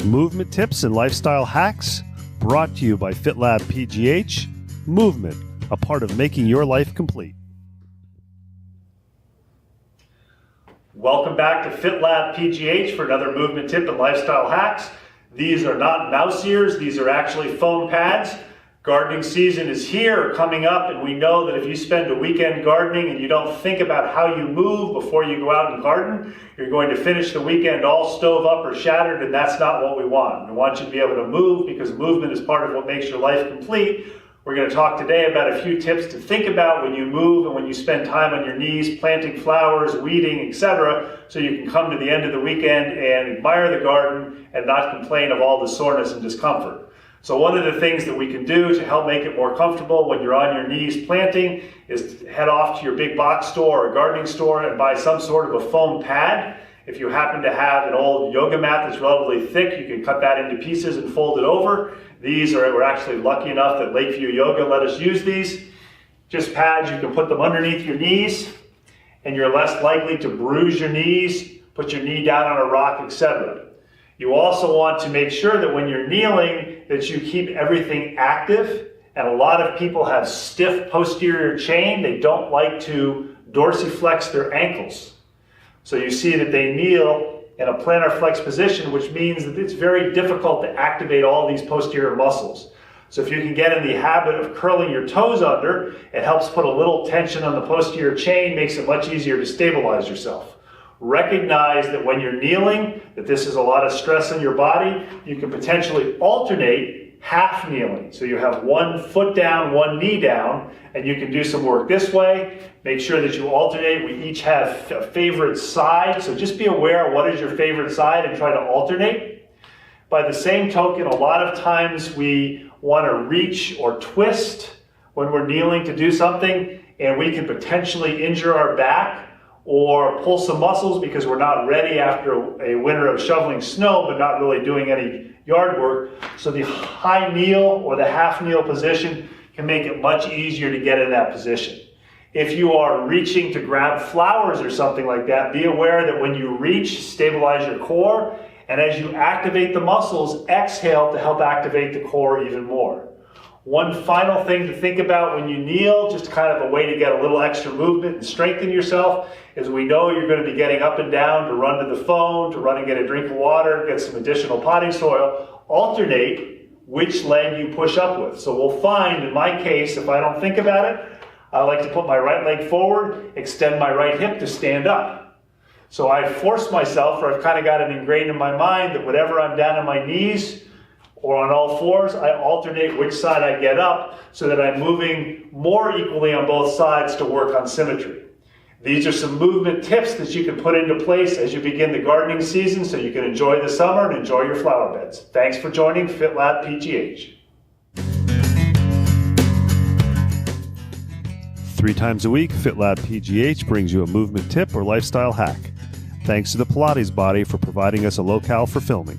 Movement tips and lifestyle hacks brought to you by FitLab PGH. Movement, a part of making your life complete. Welcome back to FitLab PGH for another movement tip and lifestyle hacks. These are not mouse ears, these are actually foam pads. Gardening season is here, coming up, and we know that if you spend a weekend gardening and you don't think about how you move before you go out and garden, you're going to finish the weekend all stove up or shattered, and that's not what we want. We want you to be able to move because movement is part of what makes your life complete. We're going to talk today about a few tips to think about when you move and when you spend time on your knees, planting flowers, weeding, etc., so you can come to the end of the weekend and admire the garden and not complain of all the soreness and discomfort. So one of the things that we can do to help make it more comfortable when you're on your knees planting is to head off to your big box store or gardening store and buy some sort of a foam pad. If you happen to have an old yoga mat that's relatively thick, you can cut that into pieces and fold it over. We're actually lucky enough that Lakeview Yoga let us use these. Just pads, you can put them underneath your knees and you're less likely to bruise your knees, put your knee down on a rock, etc. You also want to make sure that when you're kneeling that you keep everything active, and a lot of people have stiff posterior chain. They don't like to dorsiflex their ankles. So you see that they kneel in a plantar flex position, which means that it's very difficult to activate all these posterior muscles. So if you can get in the habit of curling your toes under, it helps put a little tension on the posterior chain, makes it much easier to stabilize yourself. Recognize that when you're kneeling, that this is a lot of stress on your body. You can potentially alternate half kneeling. So you have one foot down, one knee down, and you can do some work this way. Make sure that you alternate. We each have a favorite side, so just be aware of what is your favorite side and try to alternate. By the same token, a lot of times we want to reach or twist when we're kneeling to do something, and we can potentially injure our back or pull some muscles because we're not ready after a winter of shoveling snow but not really doing any yard work. So the high kneel or the half kneel position can make it much easier to get in that position. If you are reaching to grab flowers or something like that, be aware that when you reach, stabilize your core, and as you activate the muscles, exhale to help activate the core even more. One final thing to think about when you kneel, just kind of a way to get a little extra movement and strengthen yourself, is we know you're going to be getting up and down to run to the phone, to run and get a drink of water, get some additional potting soil. Alternate which leg you push up with. So we'll find, in my case, if I don't think about it, I like to put my right leg forward, extend my right hip to stand up. So I force myself, or I've kind of got it ingrained in my mind that whenever I'm down on my knees, or on all fours, I alternate which side I get up so that I'm moving more equally on both sides to work on symmetry. These are some movement tips that you can put into place as you begin the gardening season so you can enjoy the summer and enjoy your flower beds. Thanks for joining FitLab PGH. 3 times a week, FitLab PGH brings you a movement tip or lifestyle hack. Thanks to the Pilates Body for providing us a locale for filming.